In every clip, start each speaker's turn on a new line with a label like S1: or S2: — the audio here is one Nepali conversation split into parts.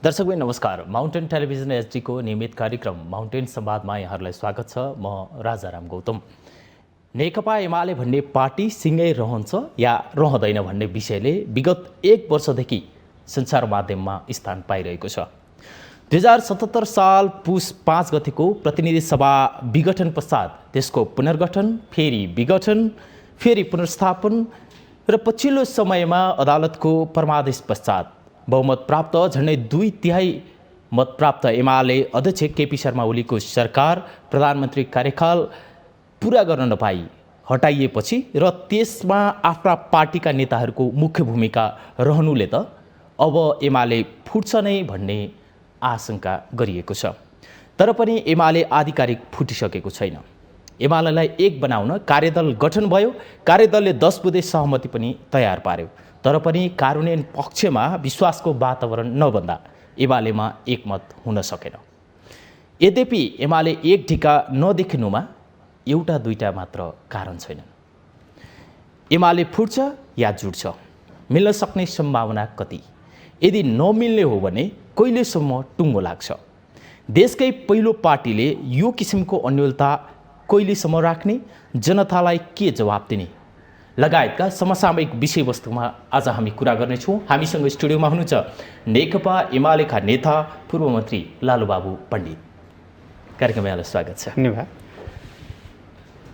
S1: दर्शकबिन नमस्कार। माउन्टेन टेलिभिजन एचडी को नियमित कार्यक्रम माउन्टेन संवादमा यहाँहरूलाई स्वागत छ। म राजाराम गौतम। नेकपा एमाले भन्ने पार्टी सिँगै रहन्छ या रहँदैन भन्ने विषयले विगत 1 वर्षदेखि सञ्चार माध्यममा स्थान पाइरहेको छ। 2077 साल पुस 5 गतेको प्रतिनिधि सभा विघटन पश्चात त्यसको पुनर्गठन, फेरि विघटन, फेरि पुनर्स्थापन र पछिल्लो समयमा अदालतको परमादेश पश्चात बहुमत प्राप्त झन्डै 2/3 मत प्राप्त एमाले अध्यक्ष केपी शर्मा ओलीको सरकार प्रधानमन्त्री कार्यकाल पुरा गर्न नपाई हटाइएपछि र त्यसमा आफ्ना पार्टीका नेताहरूको मुख्य भूमिका रहनुले त अब एमाले फुट्छ नै भन्ने आशंका गरिएको छ। तर पनि एमाले आधिकारिक फुटिसकेको छैन। एमालेलाई एक बनाउन कार्यदल गठन भयो। कार्यदलले 10 बुँदे सहमति पनि तयार पार्यो। तर पनि कार्यान्वयन पक्षमा विश्वासको वातावरण नबन्दा एमालेमा एकमत हुन सकेन। यद्यपि एमाले एक ढिका नदेखिनुमा एउटा दुईटा मात्र कारण छैनन्। एमाले फुट्छ या जुट्छ, मिल्न सक्ने सम्भावना कति? यदि नमिल्ने हो भने कहिलेसम्म टुङ्गो लाग्छ? देशकै पहिलो पार्टीले यो किसिमको अन्योलता कहिलेसम्म राख्ने? जनतालाई के जवाब दिने? लगायतका समसामयिक विषयवस्तुमा आज हामी कुरा गर्नेछौँ। हामीसँग स्टुडियोमा हुनुहुन्छ नेकपा एमालेका नेता पूर्व मन्त्री लालुबाबु पण्डित। कार्यक्रममा यहाँलाई स्वागत छ।
S2: धन्यवाद।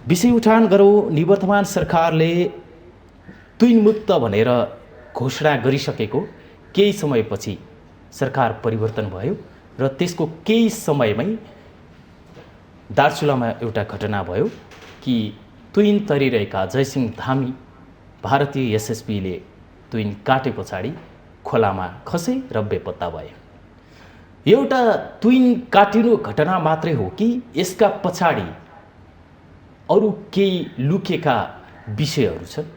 S1: विषय उठान गरौँ। निवर्तमान सरकारले तुइनमुक्त भनेर घोषणा गरिसकेको केही समयपछि सरकार परिवर्तन भयो र त्यसको केही समयमै दार्चुलामा एउटा घटना भयो कि तुइन तरिरहेका जयसिंह धामी भारतीय एसएसबीले तुइन काटे पछाडि खोलामा खसे र बेपत्ता भए। एउटा तुइन काटिनु घटना मात्रै हो कि यसका पछाडि अरू केही लुकेका विषयहरू छन्?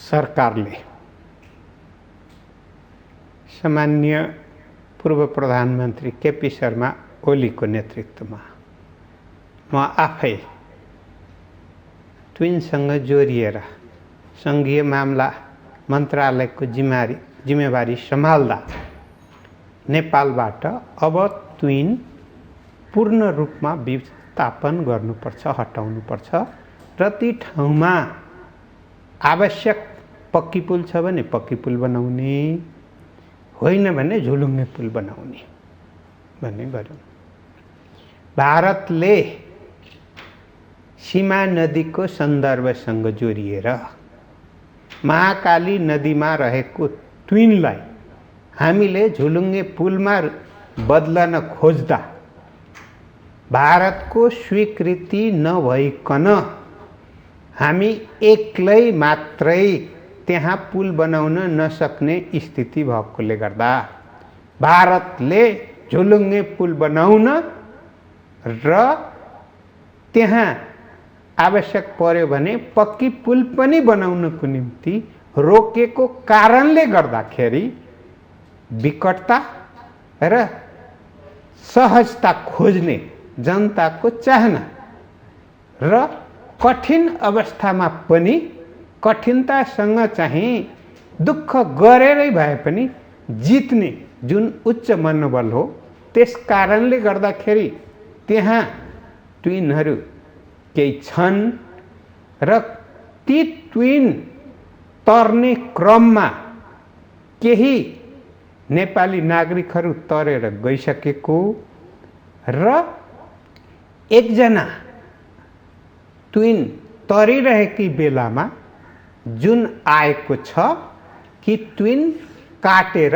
S2: सरकारले सामान्य पूर्व प्रधानमन्त्री केपी शर्मा ओलीको नेतृत्वमा म आफै ट्विनसँग जोडिएर सङ्घीय मामला मन्त्रालयको जिम्मेवारी सम्हाल्दा नेपालबाट अब ट्विन पूर्ण रूपमा विस्थापन गर्नुपर्छ, हटाउनुपर्छ र ती ठाउँमा आवश्यक पक्की पुल छ भने पक्की पुल बनाउने, होइन भने झुलुङ्गे पुल बनाउने भन्ने गर्यो। भारतले सीमा नदीको सन्दर्भसँग जोडिएर महाकाली नदीमा रहेको ट्विनलाई हामीले झुलुङ्गे पुलमा बदलन खोज्दा भारतको स्वीकृति नभइकन हामी एक्लै मात्रै त्यहाँ पुल बनाउन नसक्ने स्थिति भएकोले गर्दा भारतले झुलुङ्गे पुल बनाउन र त्यहाँ आवश्यक पर्यो भने पक्की पुल पनि बनाउनको निम्ति रोकेको कारणले गर्दाखेरि विकटता र सहजता खोज्ने जनताको चाहना र कठिन अवस्थामा पनि कठिनतासँग चाहिँ दुःख गरेरै भए पनि जित्ने जुन उच्च मनोबल हो, त्यस कारणले गर्दाखेरि त्यहाँ ट्विनहरू केही छन् र ती ट्विन तर्ने क्रममा केही नेपाली नागरिकहरू तरेर गइसकेको र एकजना ट्विन तरिरहेकै बेलामा जुन आएको छ कि ट्विन काटेर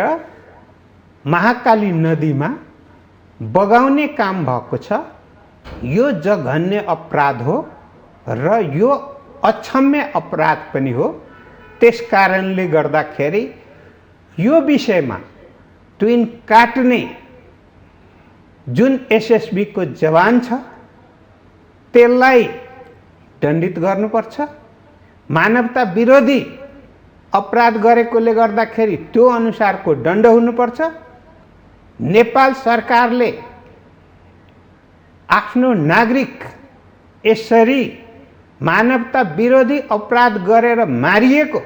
S2: महाकाली नदीमा बगाउने काम भएको छ, यो जघन्य अपराध हो र यो अक्षम्य अपराध पनि हो। त्यस कारणले गर्दाखेरि यो विषयमा ट्विन काट्ने जुन एसएसबी को जवान छ त्यसलाई दण्डित गर्नुपर्छ। मानवता विरोधी अपराध गरेकोले गर्दाखेरि त्यो अनुसारको दण्ड हुनुपर्छ। नेपाल सरकारले आफ्नो नागरिक यसरी मानवता विरोधी अपराध गरेर मारिएको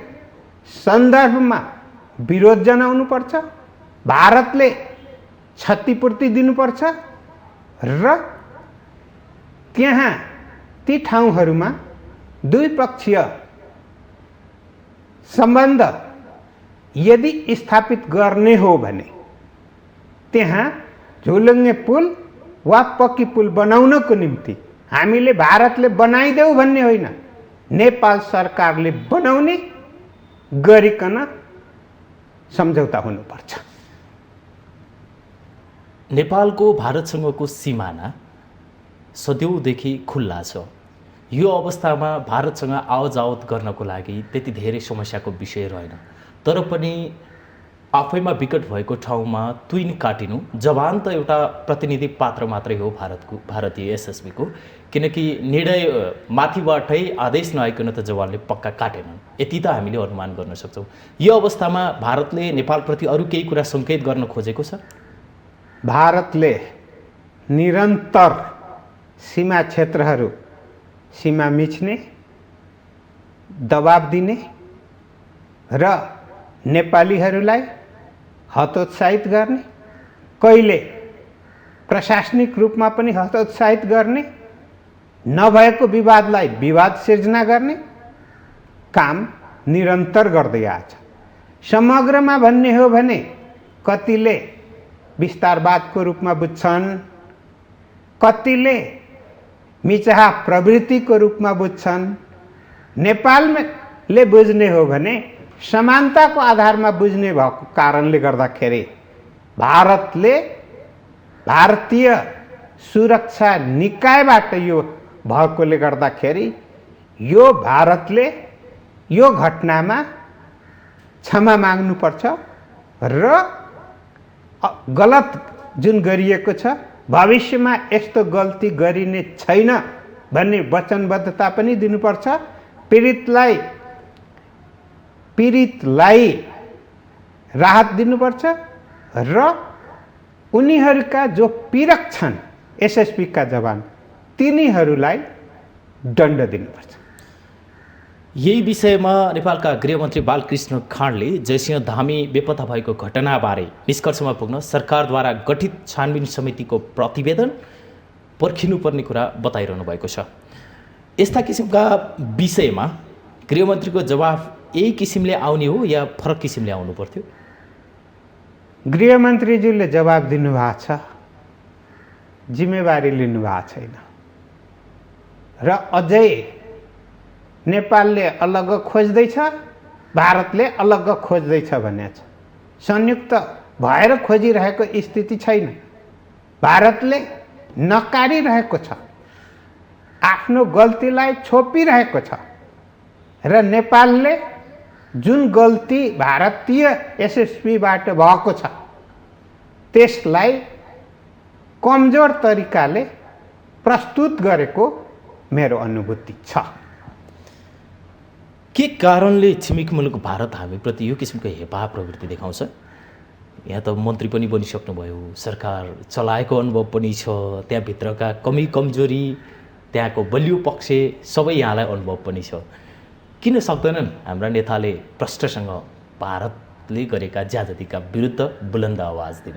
S2: सन्दर्भमा विरोध जनाउनुपर्छ, भारतले क्षतिपूर्ति दिनुपर्छ र त्यहाँ ती ठाउँहरूमा द्विपक्षीय सम्बन्ध यदि स्थापित गर्ने हो भने त्यहाँ झोलुङ्गे पुल वा पक्की पुल बनाउनको निम्ति हामीले भारतले बनाइदेऊ भन्ने होइन, नेपाल सरकारले बनाउने गरिकन सम्झौता हुनुपर्छ।
S1: नेपालको भारतसँगको सिमाना सदैवदेखि खुल्ला छ। यो अवस्थामा भारतसँग आवत गर्नको लागि त्यति धेरै समस्याको विषय रहेन, तर पनि आफैमा विकट भएको ठाउँमा तुइन काटिनु, जवान त एउटा प्रतिनिधि पात्र मात्रै हो भारतीय एसएसबीको, किनकि निर्णय माथिबाटै आदेश नआइकन त जवानले पक्का काटेनन्, यति त हामीले अनुमान गर्न सक्छौँ। यो अवस्थामा भारतले नेपालप्रति अरू केही कुरा सङ्केत गर्न खोजेको छ?
S2: भारतले निरन्तर सीमा क्षेत्रहरू सीमा मिच्ने, दबाब दिने र नेपालीहरूलाई हतोत्साहित गर्ने, कहिले प्रशासनिक रूपमा पनि हतोत्साहित गर्ने, नभएको विवादलाई विवाद सिर्जना गर्ने काम निरन्तर गर्दै आछ। समग्रमा भन्ने हो भने कतिले विस्तारवादको रूपमा बुझ्छन्, कतिले मिचहा प्रवृत्तिको रूपमा बुझ्छन्। नेपालले बुझ्ने हो भने समानताको आधारमा बुझ्ने भएको कारणले गर्दाखेरि भारतले भारतीय सुरक्षा निकायबाट यो भएकोले गर्दाखेरि यो भारतले यो घटनामा क्षमा माग्नुपर्छ र गलत जुन गरिएको छ भविष्यमा यस्तो गल्ती गरिने छैन भन्ने वचनबद्धता पनि दिनुपर्छ। पीडितलाई राहत दिनुपर्छ र उनीहरूका जो पीडक छन् एसएसबीका जवान तिनीहरूलाई दण्ड दिनुपर्छ।
S1: यही विषयमा नेपालका गृहमन्त्री बालकृष्ण खाँडले जयसिंह धामी बेपत्ता भएको घटनाबारे निष्कर्षमा पुग्न सरकारद्वारा गठित छानबिन समितिको प्रतिवेदन पर्खिनुपर्ने कुरा बताइरहनु भएको छ। यस्ता किसिमका विषयमा गृहमन्त्रीको जवाफ यही किसिमले आउने हो या फरक किसिमले आउनु पर्थ्यो?
S2: गृहमन्त्रीज्यूले जवाफ दिनुभएको छ, जिम्मेवारी लिनुभएको छैन र अझै नेपालले अलग खोज्दैछ, भारतले अलग खोज्दैछ भन्ने छ। संयुक्त भएर खोजिरहेको स्थिति छैन। भारतले नकारिरहेको छ, आफ्नो गल्तीलाई छोपिरहेको छ र नेपालले जुन गल्ती भारतीय एसएसबीबाट भएको छ त्यसलाई कमजोर तरिकाले प्रस्तुत गरेको मेरो अनुभूति छ।
S1: के कारणले छिमेकी मुलुक भारत हामीप्रति यो किसिमको हेपा प्रवृत्ति देखाउँछ? यहाँ त मन्त्री पनि बनिसक्नुभयो, सरकार चलाएको अनुभव पनि छ, त्यहाँभित्रका कमी कमजोरी, त्यहाँको बलियो पक्ष सबै यहाँलाई अनुभव पनि छ। किन सक्दैनन् हाम्रा नेताले प्रष्टसँग भारतले गरेका ज्यादतीका विरुद्ध बुलन्द आवाज दिन?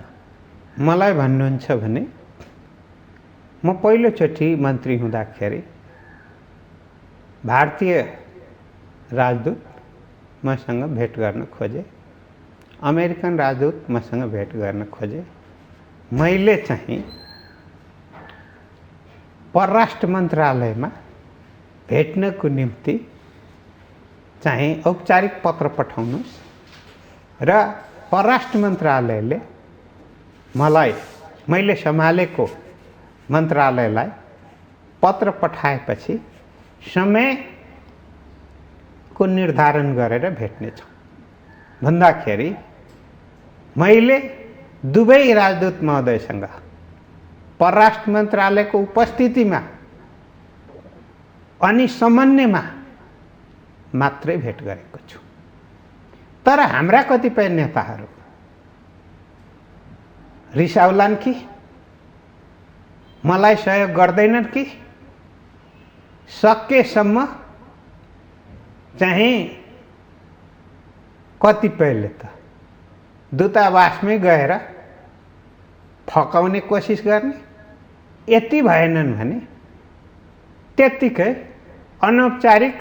S2: मलाई भन्नुहुन्छ भने म पहिलोचोटि मन्त्री हुँदाखेरि भारतीय राजदूत मसँग भेट गर्न खोजे, अमेरिकन राजदूत मसँग भेट गर्न खोजे। मैले चाहिँ परराष्ट्र मन्त्रालयमा भेट्नको निम्ति चाहिँ औपचारिक पत्र पठाउनुहोस् र परराष्ट्र मन्त्रालयले मैले सम्हालेको मन्त्रालयलाई पत्र पठाएपछि समयको निर्धारण गरेर भेट्नेछौँ भन्दाखेरि मैले दुवै राजदूत महोदयसँग परराष्ट्र मन्त्रालयको उपस्थितिमा अनि समन्वयमा मात्रै भेट गरेको छु। तर हाम्रा कतिपय नेताहरू रिसाउलान् कि मलाई सहयोग गर्दैनन् कि सकेसम्म चाहिँ कतिपयले त दूतावासमै गएर फकाउने कोसिस गर्ने, यति भएनन् भने त्यत्तिकै अनौपचारिक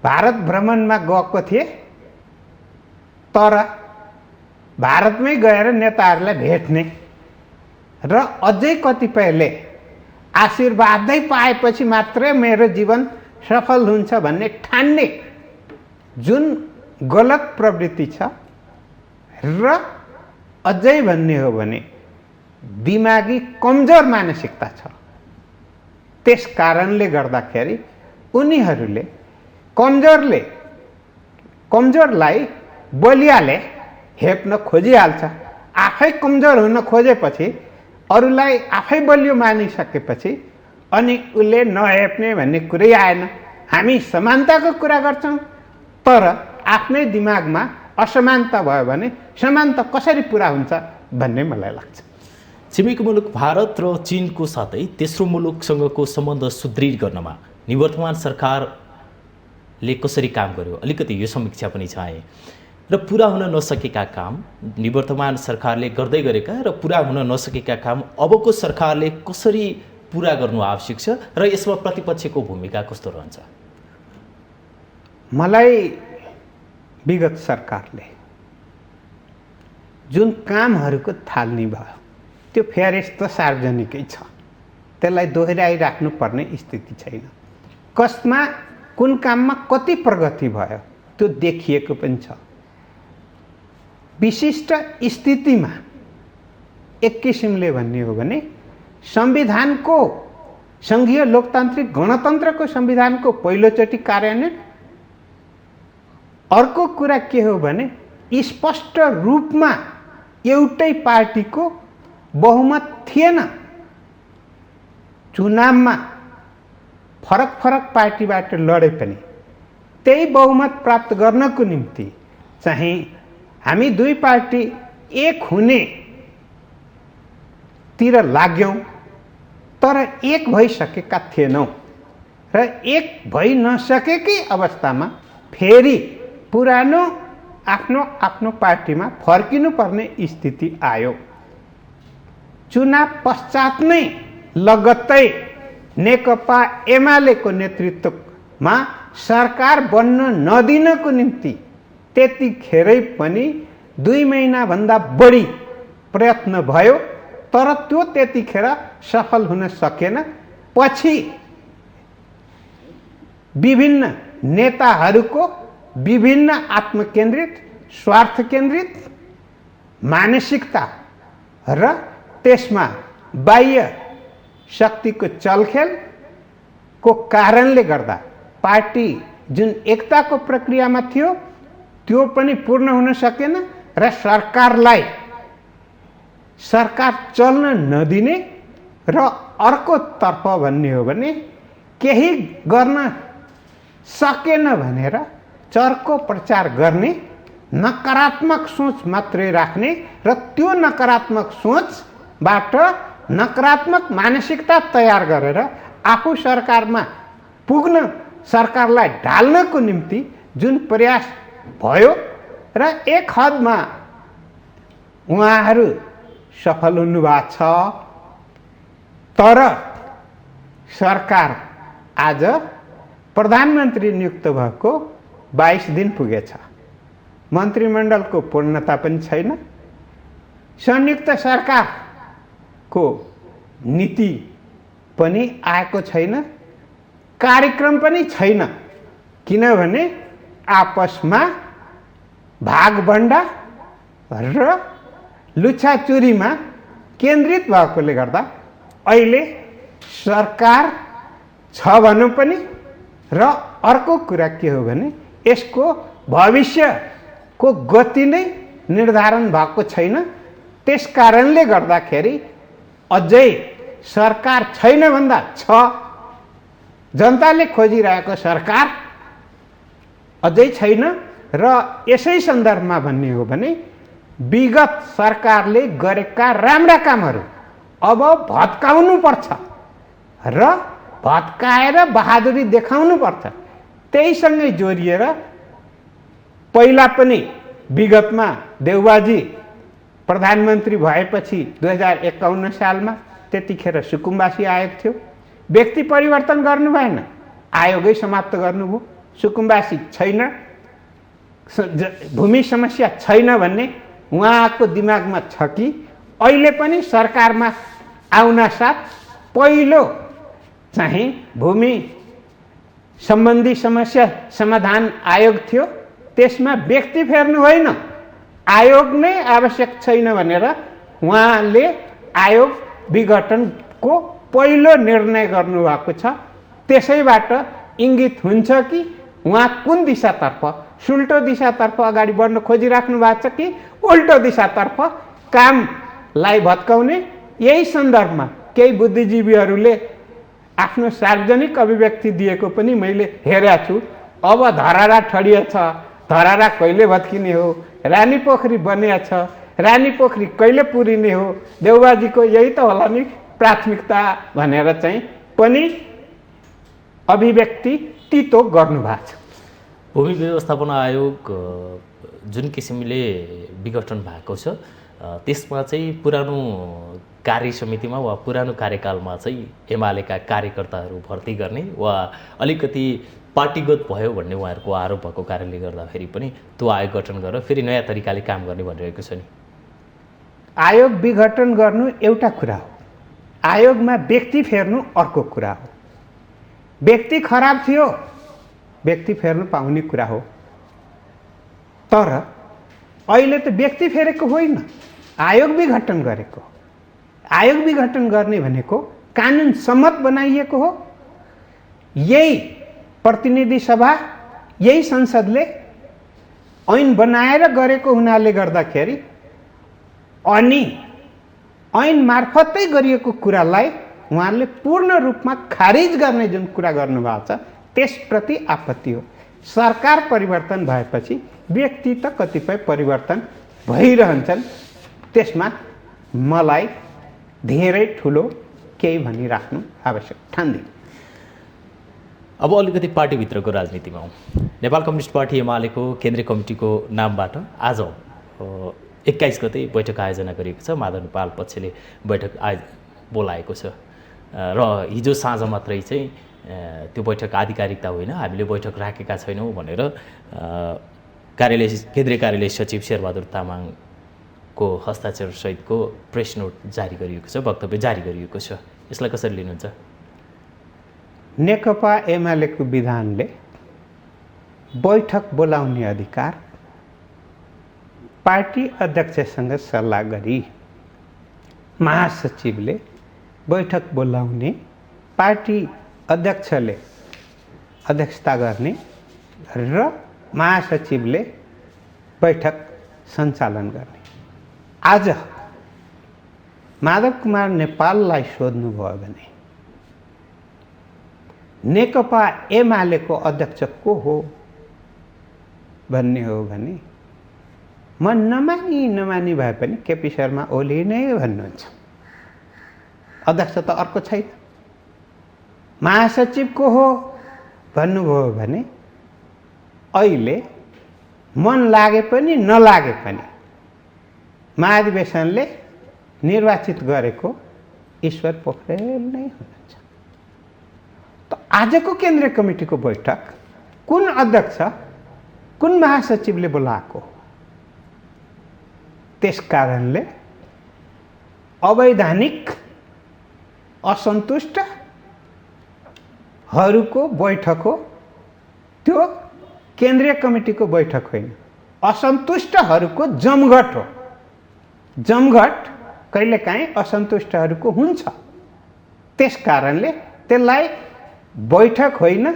S2: भारत भ्रमणमा गएको थिए, तर भारतमै गएर नेताहरूलाई भेट्ने र अझै कतिपयले आशीर्वादै पाएपछि मात्रै मेरो जीवन सफल हुन्छ भन्ने ठान्ने जुन गलत प्रवृत्ति छ र अझै भन्ने हो भने दिमागी कमजोर मानसिकता छ। त्यस कारणले गर्दाखेरि उनीहरूले कमजोरलाई बलियाले हेप्न खोजिहाल्छ। आफै कमजोर हुन खोजेपछि अरूलाई आफै बलियो मानिसकेपछि अनि उसले नहेप्ने भन्ने कुरै आएन। हामी समानताको कुरा गर्छौँ, तर आफ्नै दिमागमा असमानता भयो भने समानता कसरी पुरा हुन्छ भन्ने मलाई लाग्छ।
S1: छिमेकी मुलुक भारत र चीनको साथै तेस्रो मुलुकसँगको सम्बन्ध सुदृढ गरेरमा निवर्तमान सरकारले कसरी काम गर्यो, अलिकति यो समीक्षा पनि चाहे। र पुरा हुन नसकेका काम निवर्तमान सरकारले गर्दै गरेका र पुरा हुन नसकेका काम अबको सरकारले कसरी पुरा गर्नु आवश्यक छ र यसमा प्रतिपक्षको भूमिका कस्तो रहन्छ?
S2: मलाई विगत सरकारले जुन कामहरूको थालनी भयो त्यो फेरेस्त सार्वजनिकै छ, त्यसलाई दोहोऱ्याइराख्नु पर्ने स्थिति छैन। कसमा कुन काममा कति प्रगति भयो त्यो देखिएको पनि छ। विशिष्ट स्थितिमा एक किसिमले भन्ने हो भने संविधानको, सङ्घीय लोकतान्त्रिक गणतन्त्रको संविधानको पहिलोचोटि कार्यान्वयन। अर्को कुरा के हो भने स्पष्ट रूपमा एउटै पार्टीको बहुमत थिएन। चुनावमा फरक फरक पार्टीबाट लडे पनि त्यही बहुमत प्राप्त गर्नको निम्ति चाहिँ हामी दुई पार्टी एक हुने तिर लाग्यौं, तर एक भइसकेका थिएनौं र एक भइ नसकेकै अवस्थामा फेरि पुरानो आफ्नो आफ्नो पार्टीमा फर्किनु पर्ने स्थिति आयो। चुनाव पश्चात नै लगत्तै नेकपा एमालेको नेतृत्वमा सरकार बन्न नदिनको निम्ति त्यतिखेरै पनि 2 महिनाभन्दा बढी प्रयत्न भयो, तर त्यो त्यतिखेर सफल हुन सकेन। पछि विभिन्न नेताहरूको विभिन्न आत्मकेन्द्रित, स्वार्थ केन्द्रित मानसिकता र त्यसमा बाह्य शक्तिको चलखेलको कारणले गर्दा पार्टी जुन एकताको प्रक्रियामा थियो त्यो पनि पूर्ण हुन सकेन र सरकार चल्न नदिने र अर्कोतर्फ भन्ने हो भने केही गर्न सकेन भनेर चर्को प्रचार गर्ने, नकारात्मक सोच मात्रै राख्ने र त्यो नकारात्मक सोचबाट नकारात्मक मानसिकता तयार गरेर आफू सरकारमा पुग्न, सरकारलाई ढाल्नको निम्ति जुन प्रयास भयो र एक हदमा उहाँहरू सफल हुनुभएको छ। तर सरकार आज प्रधानमन्त्री नियुक्त भएको 22 दिन पुगेछ। मन्त्रीमण्डलको पूर्णता पनि छैन। संयुक्त सरकारको नीति पनि आएको छैन, कार्यक्रम पनि छैन, किनभने आपसमा भागभण्डा र लुछाचुरीमा केन्द्रित भएकोले गर्दा अहिले सरकार छ भनौँ पनि। र अर्को कुरा के हो भने यसको भविष्यको गति नै निर्धारण भएको छैन। त्यस कारणले गर्दाखेरि अझै सरकार छैन भन्दा छ, जनताले खोजिरहेको सरकार अझै छैन। र यसै सन्दर्भमा भन्ने हो भने विगत सरकारले गरेका राम्रा कामहरू अब भत्काउनु पर्छ र भत्काएर बहादुरी देखाउनु पर्छ। त्यहीसँगै जोडिएर पहिला पनि विगतमा देउबाजी प्रधानमन्त्री भएपछि 2051 सालमा त्यतिखेर सुकुम्बासी आयोग थियो। व्यक्ति परिवर्तन गर्नु भएन, आयोगै समाप्त गर्नुभयो। सुकुम्बासी छैन, भूमि समस्या छैन भन्ने उहाँको दिमागमा छ कि अहिले पनि सरकारमा आउन साथ पहिलो चाहिँ भूमि सम्बन्धी समस्या समाधान आयोग थियो, त्यसमा व्यक्ति फेर्नु होइन, आयोग नै आवश्यक छैन भनेर उहाँले आयोग विघटनको पहिलो निर्णय गर्नुभएको छ। त्यसैबाट इङ्गित हुन्छ कि उहाँ कुन दिशातर्फ, सुल्टो दिशातर्फ अगाडि बढ्न खोजिराख्नु भएको छ कि उल्टो दिशातर्फ कामलाई भत्काउने। यही सन्दर्भमा केही बुद्धिजीवीहरूले आफ्नो सार्वजनिक अभिव्यक्ति दिएको पनि मैले हेरेको छु। अब धरारा ठडिएछ, धरारा कहिले भत्किने हो, रानी पोखरी बनिएको छ, रानी पोखरी कहिले पुरिने हो, देउबाजीको यही त होला नि प्राथमिकता भनेर चाहिँ पनि अभिव्यक्ति तितो गर्नुभएको छ।
S1: भूमि व्यवस्थापन आयोग जुन किसिमले विघटन भएको छ त्यसमा चाहिँ पुरानो कार्य समितिमा वा पुरानो कार्यकालमा चाहिँ एमालेका कार्यकर्ताहरू भर्ती गर्ने वा अलिकति पार्टीगत भयो भन्ने उहाँहरूको आरोप भएको कारणले गर्दाखेरि पनि त्यो आयोग गठन गरेर फेरि नयाँ तरिकाले काम गर्ने भनिरहेको छ नि।
S2: आयोग विघटन गर्नु एउटा कुरा हो, आयोगमा व्यक्ति फेर्नु अर्को कुरा हो। व्यक्ति खराब थियो, व्यक्ति फेर्नु पाउने कुरा हो, तर अहिले त व्यक्ति फेरेको होइन, आयोग विघटन गरेको। आयोग विघटन गर्ने भनेको कानुन सम्मत बनाइएको हो। यही प्रतिनिधि सभा, यही संसदले ऐन बनाएर गरेको हुनाले गर्दाखेरि अनि ऐन मार्फतै गरिएको कुरालाई उहाँले पूर्ण रूपमा खारिज गर्ने जुन कुरा गर्नुभएको छ त्यसप्रति आपत्ति हो। सरकार परिवर्तन भएपछि व्यक्ति त कतिपय परिवर्तन भइरहन्छन्, त्यसमा मलाई धेरै ठुलो केही भनिराख्नु आवश्यक ठान्दिनँ।
S1: अब अलिकति पार्टीभित्रको राजनीतिमा हौँ। नेपाल कम्युनिस्ट पार्टी एमालेको केन्द्रीय कमिटीको नामबाट आज 21 गते बैठक आयोजना गरिएको छ। माधव नेपाल पक्षले बैठक बोलाएको छ र हिजो साँझ मात्रै चाहिँ त्यो बैठक आधिकारिकता होइन, हामीले बैठक राखेका छैनौँ भनेर केन्द्रीय कार्यालय सचिव शेरबहादुर तामाङको हस्ताक्षरसहितको प्रेस नोट जारी गरिएको छ, वक्तव्य जारी गरिएको छ। यसलाई कसरी लिनुहुन्छ?
S2: नेकपा एमालेको विधानले बैठक बोलाउने अधिकार पार्टी अध्यक्षसँग सल्लाह गरी महासचिवले बैठक बोलाउने, पार्टी अध्यक्षले अध्यक्षता गर्ने र महासचिवले बैठक सञ्चालन गर्ने। आज माधव कुमार नेपाललाई सोध्नुभयो भने नेकपा एमालेको अध्यक्ष को हो भन्ने हो भने म नमानी भए पनि केपी शर्मा ओली नै भन्नुहुन्छ। अध्यक्ष त अर्को छैन। महासचिव को हो भन्नुभयो भने अहिले मन लागे पनि नलागे पनि महाधिवेशनले निर्वाचित गरेको ईश्वर पोखरेल नै हुनुहुन्छ। त आजको केन्द्रीय कमिटीको बैठक कुन अध्यक्ष, कुन महासचिवले बोलाएको? त्यस कारणले अवैधानिक असन्तुष्टहरूको बैठक हो, त्यो केन्द्रीय कमिटीको बैठक होइन, असन्तुष्टहरूको जमघट हो। जमघट कहिलेकाहीँ असन्तुष्टहरूको हुन्छ, त्यस कारणले त्यसलाई बैठक होइन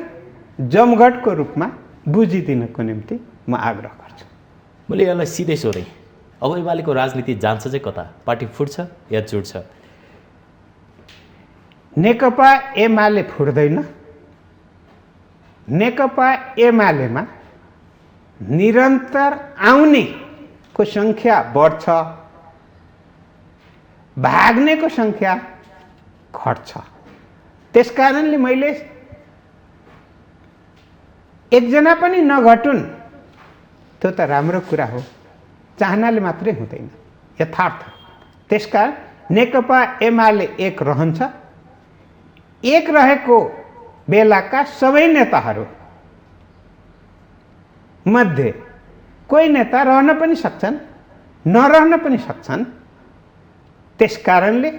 S2: जमघटको रूपमा बुझिदिनको निम्ति म आग्रह गर्छु।
S1: मैले यसलाई सिधै सोधेँ, अब एमालेको राजनीति जान्छ चाहिँ कता? पार्टी फुट्छ या जुट्छ?
S2: नेकपा एमाले फुट्दैन। नेकपा एमालेमा निरन्तर आउनेको सङ्ख्या बढ्छ, भाग्नेको सङ्ख्या घट्छ। त्यस कारणले मैले एकजना पनि नघटुन् त्यो त राम्रो कुरा हो, चाहनाले मात्रै हुँदैन, यथार्थ। त्यसकारण नेकपा एमाले एक रहन्छ। एक रहेको बेलाका सबै नेताहरू मध्ये कोही नेता रहन पनि सक्छन्, नरहन पनि सक्छन्। त्यसकारणले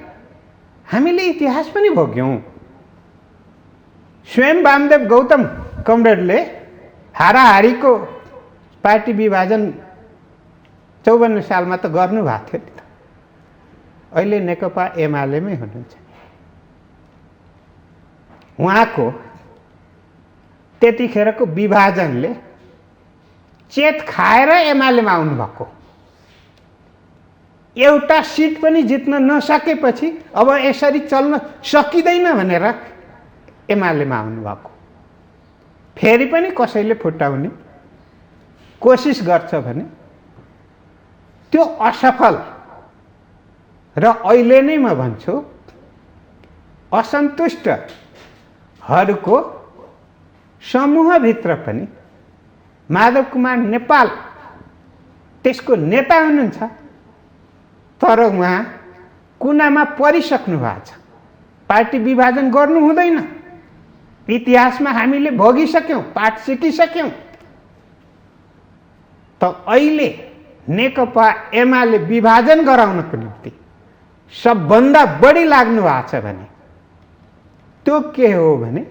S2: हामीले इतिहास पनि भोग्यौँ। स्वयं वामदेव गौतम कमरेडले हाराहारीको पार्टी विभाजन 54 सालमा त गर्नुभएको थियो नि त। अहिले नेकपा एमालेमै हुनुहुन्छ। उहाँको त्यतिखेरको विभाजनले चेत खाएर एमालेमा आउनुभएको। एउटा सिट पनि जित्न नसकेपछि अब यसरी चल्न सकिँदैन भनेर एमालेमा आउनुभएको। फेरि पनि कसैले फुटाउने कोसिस गर्छ भने त्यो असफल। र अहिले नै म भन्छु, असन्तुष्टहरूको समूहभित्र पनि माधव कुमार नेपाल त्यसको नेता हुनुहुन्छ, तर उहाँ कुनामा परिसक्नु भएको छ। पार्टी विभाजन गर्नु हुँदैन। इतिहासमा हामीले भोगिसक्यौँ, पाठ सिकिसक्यौँ। त अहिले नेकपा एमाले विभाजन गराउनको निम्ति सबभन्दा बढी लाग्नु भएको छ भने त्यो के हो भने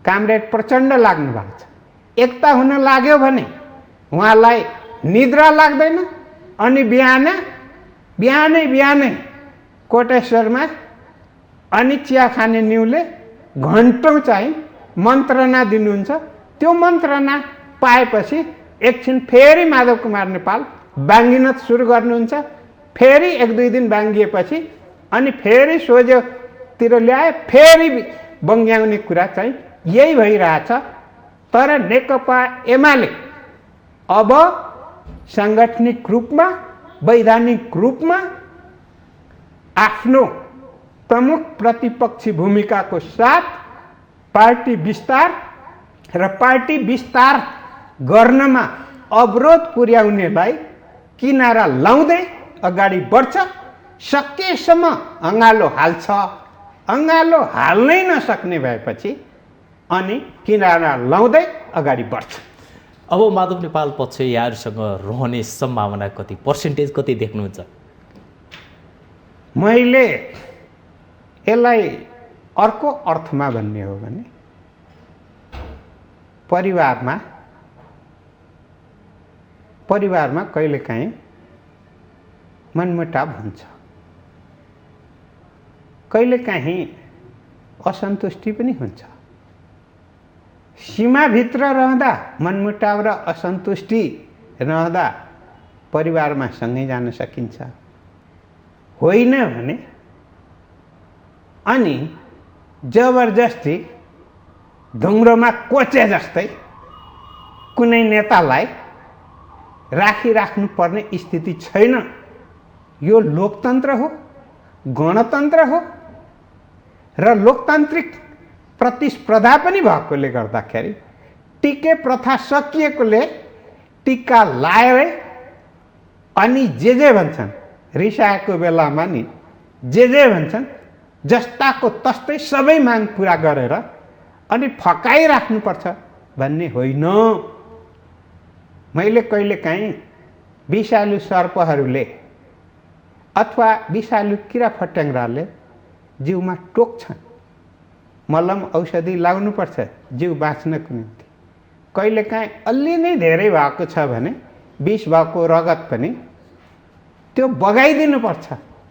S2: कामरेड प्रचण्ड लाग्नु भएको छ। एकता हुन लाग्यो भने उहाँलाई निद्रा लाग्दैन। अनि बिहानै कोटेश्वरमा अनि चिया खाने न्युले घन्टौँ चाहिँ मन्त्रणा दिनुहुन्छ। त्यो मन्त्रणा पाएपछि एकछिन फेरि माधव कुमार नेपाल बाङ्गिन सुरु गर्नुहुन्छ। फेरि 1-2 दिन बाङ्गिएपछि अनि फेरि सोझोतिर ल्याए, फेरि बङ्ग्याउने कुरा चाहिँ यही भइरहेछ। तर नेकपा एमाले अब साङ्गठनिक रूपमा, वैधानिक रूपमा आफ्नो प्रमुख प्रतिपक्षी भूमिकाको साथ पार्टी विस्तार र पार्टी विस्तार गर्नमा अवरोध पुर्याउनेलाई किनारा लाउँदै अगाडि बढ्छ। सकेसम्म अँगालो हाल्छ। अँगालो हाल्नै नसक्ने भएपछि अनि किनारा लाउँदै अगाडि बढ्छ।
S1: अब माधव नेपाल पक्ष यहाँहरूसँग रहने सम्भावना कति, पर्सेन्टेज कति देख्नुहुन्छ?
S2: मैले यसलाई अर्को अर्थमा भन्ने हो भने परिवारमा कहिलेकाहीँ मनमुटाव हुन्छ, कहिलेकाहीँ असन्तुष्टि पनि हुन्छ। सीमाभित्र रहँदा मनमुटाव र असन्तुष्टि रहँदा परिवारमा सँगै जान सकिन्छ। होइन भने अनि जबरजस्ती ढुङ्ग्रोमा कोचे जस्तै कुनै नेतालाई राख्नुपर्ने स्थिति छैन। यो लोकतन्त्र हो, गणतन्त्र हो र लोकतान्त्रिक प्रतिस्पर्धा पनि भएकोले गर्दाखेरि टिके प्रथा सकिएकोले टिका लाएर अनि जे भन्छन्, रिसाएको बेलामा नि जे भन्छन् जस्ताको तस्तै सबै माग पुरा गरेर अनि फकाइराख्नुपर्छ भन्ने होइन। मैले कहिलेकाहीँ विषालु सर्पहरूले अथवा विषालु किरा फट्याङ्ग्राले जिउमा टोक्छन्, मलम औषधि लाउनुपर्छ जिउ बाँच्नको निम्ति। कहिलेकाहीँ अलि नै धेरै भएको छ भने विष भएको रगत पनि त्यो बगाइदिनुपर्छ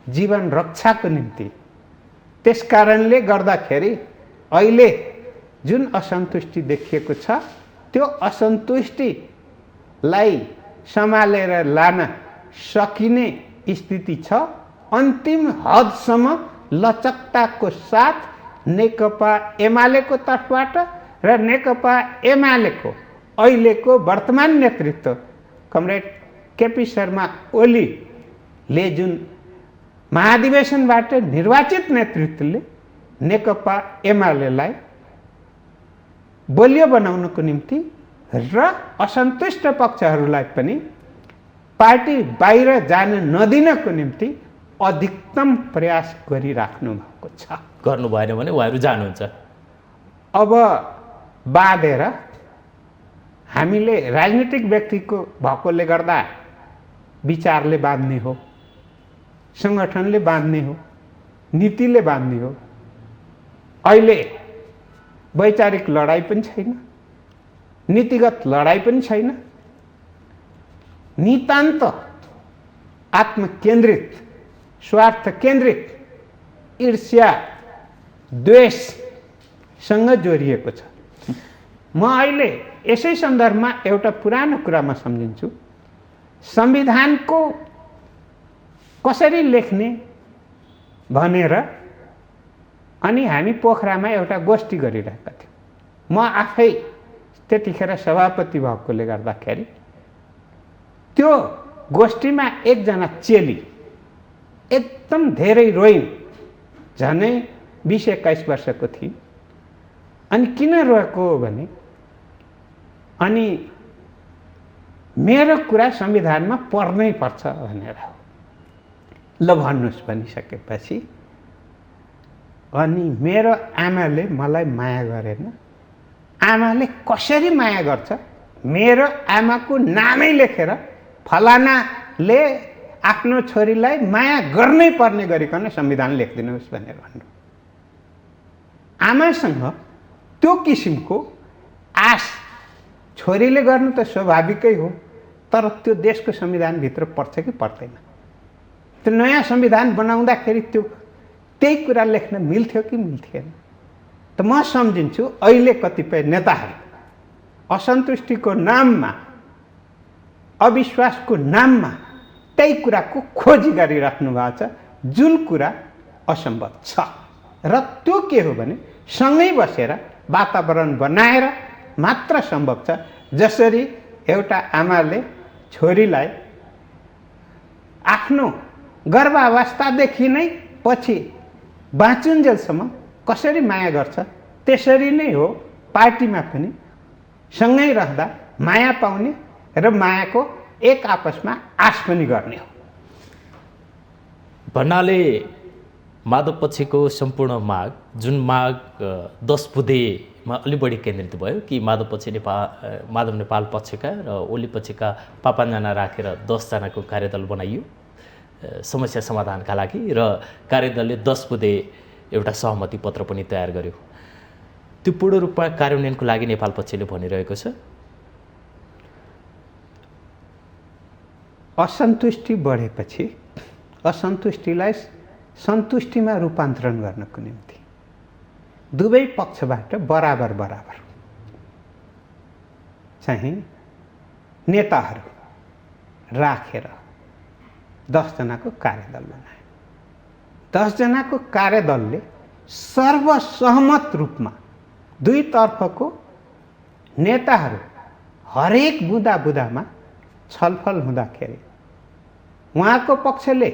S2: जीवन रक्षाको निम्ति। त्यसकारणले गर्दाखेरि अहिले जुन असन्तुष्टि देखिएको छ त्यो असन्तुष्टिलाई सम्हालेर लान सकिने स्थिति छ। अन्तिम हदसम्म लचकताको साथ नेकपा एमालेको तर्फबाट र नेकपा एमालेको अहिलेको वर्तमान नेतृत्व कमरेड केपी शर्मा ओलीले जुन महाधिवेशनबाट निर्वाचित नेतृत्वले नेकपा एमालेलाई बलियो बनाउनको निम्ति र असन्तुष्ट पक्षहरूलाई पनि पार्टी बाहिर जान नदिनको निम्ति अधिकतम प्रयास गरिराख्नु भएको छ।
S1: गर्नु भएन भने उहाँहरू जानुहुन्छ।
S2: अब बाँधेर हामीले राजनीतिक व्यक्तिको भएकोले गर्दा विचारले बाँध्ने हो, सङ्गठनले बाँध्ने हो, नीतिले बाँध्ने हो। अहिले वैचारिक लडाइँ पनि छैन, नीतिगत लडाइँ पनि छैन। नितान्त आत्मकेन्द्रित, स्वार्थ केन्द्रित, ईर्ष्या, द्वेषसँग जोडिएको छ। म अहिले यसै सन्दर्भमा एउटा पुरानो कुरामा सम्झिन्छु। संविधानको कसरी लेख्ने भनेर अनि हामी पोखरामा एउटा गोष्ठी गरिरहेका थियौँ। म आफै त्यतिखेर सभापति भएकोले गर्दाखेरि त्यो गोष्ठीमा एकजना चेली एकदम धेरै रोइन्, झनै 20-21 वर्षको थिइन्। अनि किन रोएको हो भने अनि मेरो कुरा संविधानमा पर्नै पर्छ भनेर। ल भन्नुहोस् भनिसकेपछि अनि मेरो आमाले मलाई माया गरेन। आमाले कसरी माया गर्छ, मेरो आमाको नामै लेखेर फलानाले आफ्नो छोरीलाई माया गर्नै पर्ने गरिकन संविधान लेखिदिनुहोस् भनेर भन्नु। आमासँग त्यो किसिमको आश छोरीले गर्नु त स्वाभाविकै हो, तर त्यो देशको संविधानभित्र पर्छ कि पर्दैन? त्यो नयाँ संविधान बनाउँदाखेरि त्यही कुरा लेख्न मिल्थ्यो कि मिल्थेन? त म सम्झिन्छु अहिले कतिपय नेताहरू असन्तुष्टिको नाममा, अविश्वासको नाममा त्यही कुराको खोजी गरिराख्नु भएको छ, जुन कुरा असम्भव छ। र त्यो के हो भने सँगै बसेर वातावरण बनाएर मात्र सम्भव छ। जसरी एउटा आमाले छोरीलाई आफ्नो गर्भावस्थादेखि नै पछि बाँचुन्जेलसम्म कसरी माया गर्छ, त्यसरी नै हो पार्टीमा पनि सँगै रहँदा माया पाउने र मायाको एक आपसमा आश पनि गर्ने हो।
S1: भन्नाले माधव पक्षको सम्पूर्ण माग, जुन माग 10 बुँदेमा अलि बढी केन्द्रित भयो कि माधव नेपाल पक्षका र ओली पक्षका 5 जना राखेर 10 जनाको कार्यदल बनाइयो समस्या समाधानका लागि, र कार्यदलले 10 बुँदे एउटा सहमति पत्र पनि तयार गर्यो। त्यो पूर्ण रूपमा कार्यान्वयनको लागि नेपाल पक्षले भनिरहेको छ।
S2: असन्तुष्टि बढेपछि असन्तुष्टिलाई सन्तुष्टिमा रूपान्तरण गर्नको निम्ति दुवै पक्षबाट बराबर बराबर चाहिँ नेताहरू राखेर 10 जनाको कार्यदल बनाए। 10 जनाको कार्यदलले सर्वसहमत रूपमा दुईतर्फको नेताहरू हरेक बुँदा बुँदामा छलफल हुँदाखेरि उहाँको पक्षले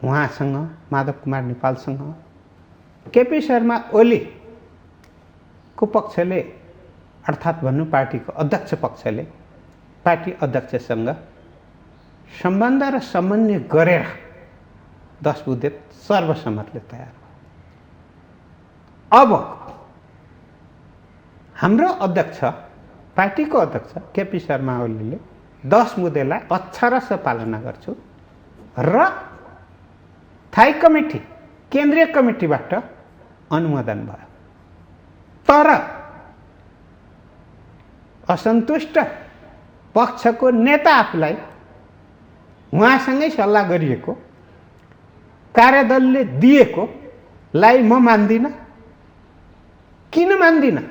S2: उहाँसँग, माधव कुमार नेपालसँग, केपी शर्मा ओलीको पक्षले अर्थात् भन्नु पार्टीको अध्यक्ष पक्षले पार्टी अध्यक्षसँग सम्बन्ध र समन्वय गरेर 10 बुँदे सर्वसम्मतले तयार भयो। अब हाम्रो अध्यक्ष, पार्टीको अध्यक्ष केपी शर्मा ओलीले 10 बुँदेलाई अक्षरशः पालना गर्छु र थाई कमिटी, केन्द्रीय कमिटीबाट अनुमोदन भयो। तर असन्तुष्ट पक्षको नेता आफूलाई उहाँसँगै सल्लाह गरिएको कार्यदलले दिएकोलाई म मान्दिनँ। किन मान्दिनँ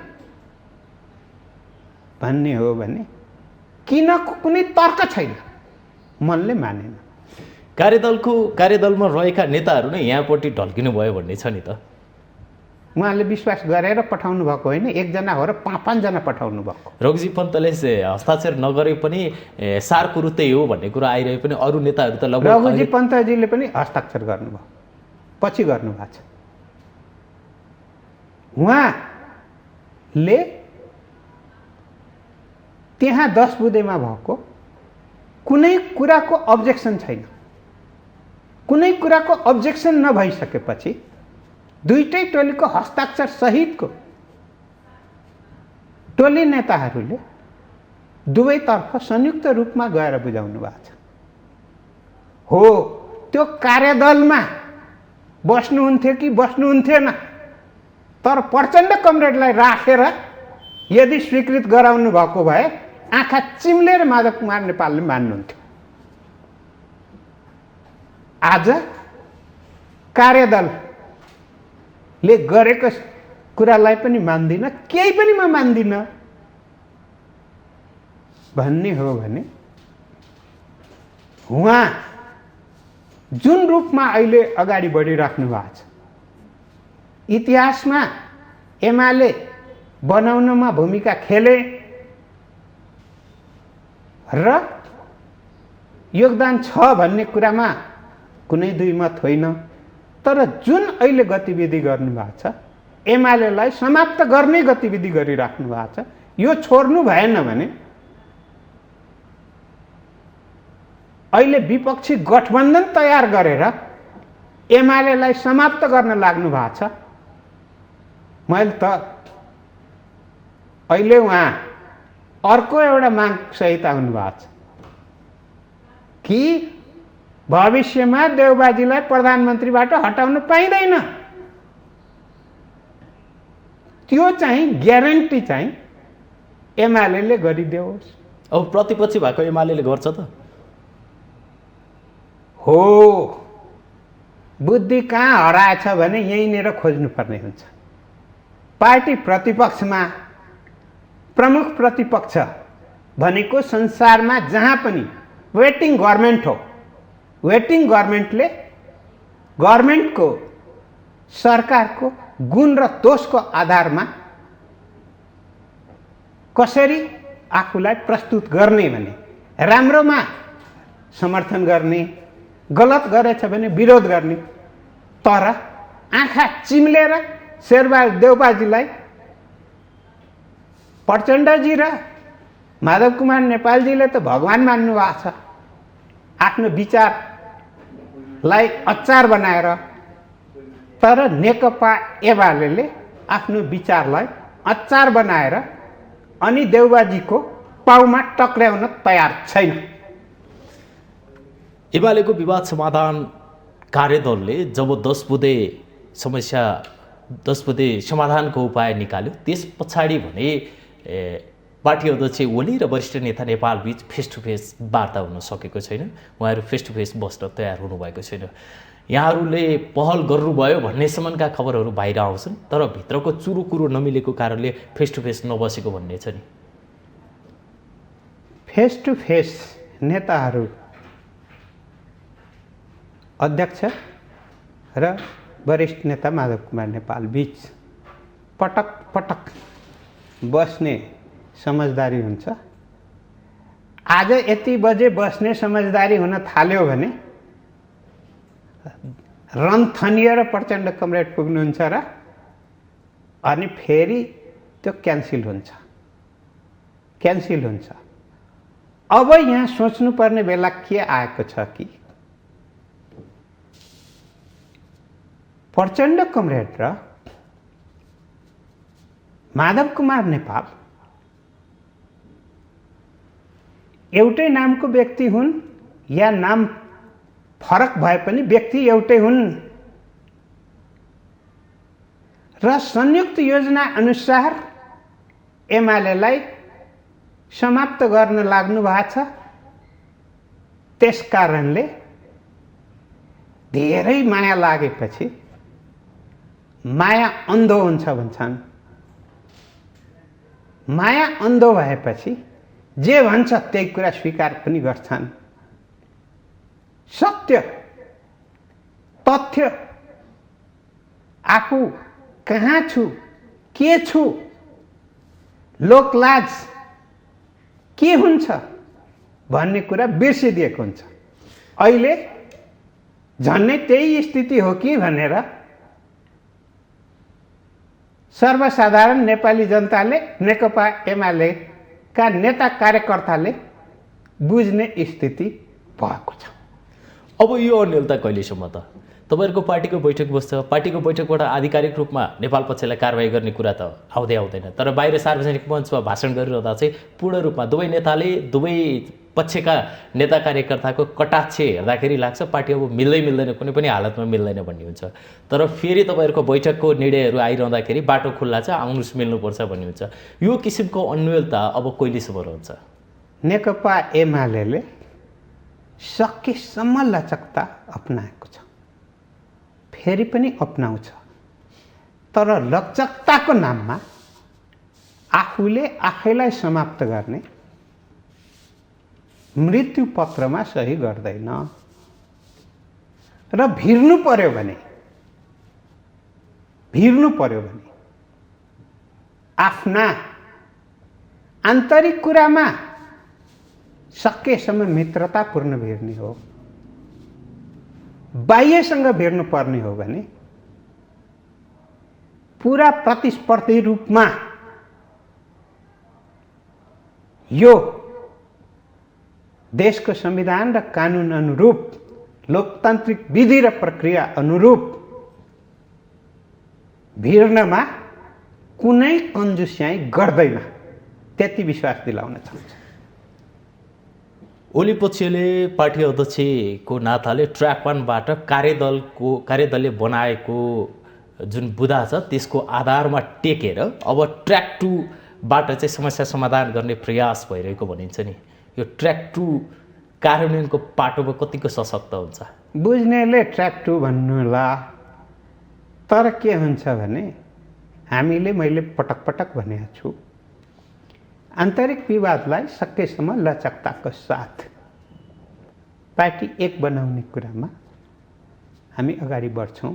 S2: भन्ने हो भने किनको कुनै तर्क छैन, मनले मानेन।
S1: कार्यदलमा रहेका नेताहरू नै यहाँपट्टि ढल्किनु भयो भन्ने छ नि त।
S2: उहाँले विश्वास गरेर पठाउनु भएको होइन, 1 जना हो र 5 जना पठाउनु भएको।
S1: रघुजी पन्तले हस्ताक्षर नगरे पनि सार कुरो त्यही हो भन्ने कुरा आइरहे पनि अरू नेताहरू त लगभग
S2: रघुजी पन्तजीले पनि हस्ताक्षर गर्नुभयो, पछि गर्नुभएको छ। उहाँले त्यहाँ 10 बुँदेमा भएको कुनै कुराको अब्जेक्सन छैन। कुनै कुराको अब्जेक्सन नभइसकेपछि दुईटै टोलीको हस्ताक्षर सहितको टोली नेताहरूले दुवैतर्फ संयुक्त रूपमा गएर बुझाउनु भएको छ। हो, त्यो कार्यदलमा बस्नुहुन्थ्यो कि बस्नुहुन्थेन, तर प्रचण्ड कमरेडलाई राखेर यदि स्वीकृत गराउनु भएको भए आँखा चिम्लेर माधव कुमार नेपालले मान्नुहुन्थ्यो। आज कार्यदलले गरेको कुरालाई पनि मान्दिनँ, केही पनि म मान्दिनँ भन्ने हो भने उहाँ जुन रूपमा अहिले अगाडि बढिराख्नु भएको छ, इतिहासमा एमाले बनाउनमा भूमिका खेले र योगदान छ भन्ने कुरामा कुनै दुई मत होइन। तर जुन अहिले गतिविधि गर्नुभएको छ, एमालेलाई समाप्त गर्ने गतिविधि गरिराख्नु भएको छ, यो छोड्नु भएन भने अहिले विपक्षी गठबन्धन तयार गरेर एमालेलाई समाप्त गर्न लाग्नु भएको छ। मैले त अहिले उहाँ अर्को एउटा माग सहित आउनु भएको छ कि भविष्यमा देउबाजीलाई प्रधानमन्त्रीबाट हटाउन पाइँदैन। त्यो चाहिँ ग्यारेन्टी चाहिँ एमालेले गरिदेओस्।
S1: अब प्रतिपक्षी भएको एमालेले गर्छ त?
S2: हो, बुद्धि कहाँ हराएछ भने यहीँनिर खोज्नुपर्ने हुन्छ। पार्टी प्रतिपक्षमा प्रमुख प्रतिपक्ष भनेको संसारमा जहाँ पनि वेटिङ गभर्मेन्ट हो, वेटिङ गभर्मेन्टले गभर्मेन्टको सरकारको गुण र दोषको आधारमा कसरी आफूलाई प्रस्तुत गर्ने भने राम्रोमा समर्थन गर्ने, गलत गरेछ भने विरोध गर्ने। तर आँखा चिम्लेर शेरबहादुर देउबाजीलाई प्रचण्डजी र माधव कुमार नेपालजीले त भगवान मान्नु भएको छ। आफ्नो विचारलाई अचार बनाएर, तर नेकपा एमाले आफ्नो विचारलाई अचार बनाएर अनि देउबाजीको पाउमा टक्र्याउन तयार छैन।
S1: एमालेको विवाद समाधान कार्यदलले जब 10 बुँदे समस्या 10 बुँदे समाधानको उपाय निकाल्यो, त्यस पछाडि भने पार्टी अध्यक्ष ओली र वरिष्ठ नेता नेपाल बीच फेस टु फेस वार्ता हुन सकेको छैन। उहाँहरू फेस टु फेस बस्न तयार हुनुभएको छैन। यहाँहरूले पहल गर्नुभयो भन्नेसम्मका खबरहरू बाहिर आउँछन्, तर भित्रको चुरो कुरो नमिलेको कारणले फेस टु फेस नबसेको भन्ने छ नि।
S2: फेस टु फेस नेताहरू अध्यक्ष र वरिष्ठ नेता माधव कुमार नेपाल बीच पटक पटक बस्ने समझदारी हुन्छ। आज यति बजे बस्ने समझदारी हुन थाल्यो भने रन्थनिएर प्रचण्ड कमरेड पुग्नुहुन्छ र अनि फेरि त्यो क्यान्सिल हुन्छ। अब यहाँ सोच्नुपर्ने बेला के आएको छ कि प्रचण्ड कमरेड र माधव कुमार नेपाल एउटै नामको व्यक्ति हुन् या नाम फरक भए पनि व्यक्ति एउटै हुन् र संयुक्त योजना अनुसार एमालेलाई समाप्त गर्न लाग्नु भएको छ। त्यसकारणले धेरै माया लागेपछि माया अन्धो हुन्छ भन्छन्। माया अन्धो भएपछि जे भन्छ त्यही कुरा स्वीकार पनि गर्छन्। सत्य तथ्य आफू कहाँ छु, के छु, लोकलाज के हुन्छ भन्ने कुरा बिर्सिदिएको हुन्छ। अहिले झन्नै त्यही स्थिति हो कि भनेर सर्वसाधारण नेपाली जनताले, नेकपा एमालेका नेता कार्यकर्ताले बुझ्ने स्थिति भएको छ।
S1: अब यो अन्यलता कहिलेसम्म त? तपाईँहरूको पार्टीको बैठक बस्छ, पार्टीको बैठकबाट आधिकारिक रूपमा नेपाल पक्षलाई कारवाही गर्ने कुरा त आउँदैन, तर बाहिर सार्वजनिक मञ्चमा भाषण गरिरहँदा चाहिँ पूर्ण रूपमा दुवै नेताले दुवै पक्षका नेता कार्यकर्ताको कटाक्ष हेर्दाखेरि लाग्छ पार्टी अब मिल्दैन, कुनै पनि हालतमा मिल्दैन भन्ने हुन्छ। तर फेरि तपाईँहरूको बैठकको निर्णयहरू आइरहँदाखेरि बाटो खुल्ला छ, आउनुहोस् मिल्नुपर्छ भन्ने हुन्छ। यो किसिमको अन्यलता अब कहिलेसम्म रहन्छ?
S2: नेकपा एमाले सकेसम्म लचकता अपनाएको छ, फेरि पनि अपनाउँछ, तर लचकताको नाममा आफूले आफैलाई समाप्त गर्ने मृत्यु पत्रमा सही गर्दैन र भिर्नु पर्यो भने आफ्ना आन्तरिक कुरामा सकेसम्म मित्रतापूर्ण भिर्ने हो। बाह्यसँग भिर्नु पर्ने हो भने पुरा प्रतिस्पर्धी रूपमा यो देशको संविधान र कानुन अनुरूप लोकतान्त्रिक विधि र प्रक्रिया अनुरूप भिर्नमा कुनै कन्जुस्याइ गर्दैन, त्यति विश्वास दिलाउन चाहन्छु।
S1: ओली पक्षले पार्टी अध्यक्षको नाताले ट्र्याक 1बाट कार्यदलले बनाएको जुन बुदा छ त्यसको आधारमा टेकेर अब ट्र्याक 2बाट चाहिँ समस्या समाधान गर्ने प्रयास भइरहेको भनिन्छ नि। यो ट्र्याक 2 कार्यान्वयनको पाटोमा कतिको सशक्त हुन्छ?
S2: बुझ्नेले ट्र्याक 2 भन्नुला, तर के हुन्छ भने मैले पटक पटक भनेको छु, आन्तरिक विवादलाई सकेसम्म लचकताको साथ पार्टी एक बनाउने कुरामा हामी अगाडि बढ्छौँ।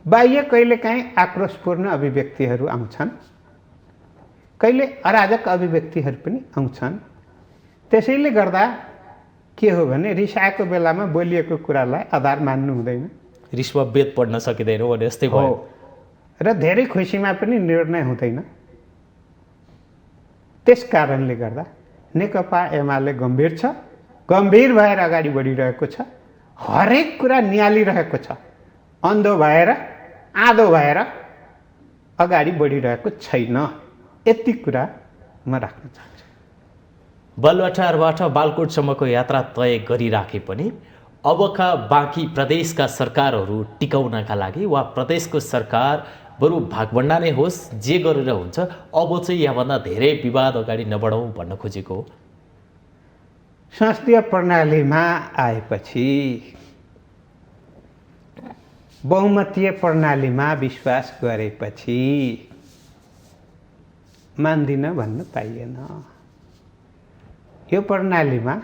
S2: बाह्य कहिलेकाहीँ आक्रोशपूर्ण अभिव्यक्तिहरू आउँछन्, कहिले अराजक अभिव्यक्तिहरू पनि आउँछन्। त्यसैले गर्दा के हो भने रिसाएको बेलामा बोलिएको कुरालाई आधार मान्नु हुँदैन,
S1: रिसमा वेद पढ्न सकिँदैन भने जस्तै भयो
S2: र धेरै खुसीमा पनि निर्णय हुँदैन। त्यस कारणले गर्दा नेकपा एमाले गम्भीर भएर अगाडि बढिरहेको छ, हरेक कुरा निहालिरहेको छ, अन्धो भएर आधो भएर अगाडि बढिरहेको छैन। यति कुरा म राख्न चाहन्छु।
S1: बालुवाटारबाट बालकोटसम्मको यात्रा तय गरिराखे पनि अबका बाँकी प्रदेशका सरकारहरू टिकाउनका लागि वा प्रदेशको सरकार बरु भागभण्डा नै होस्, जे गरेर हुन्छ, अब चाहिँ यहाँभन्दा धेरै विवाद अगाडि नबढाउँ भन्न खोजेको हो।
S2: संसदीय प्रणालीमा आएपछि बहुमतीय प्रणालीमा विश्वास गरेपछि मान्दिन भन्न पाइएन। यो प्रणालीमा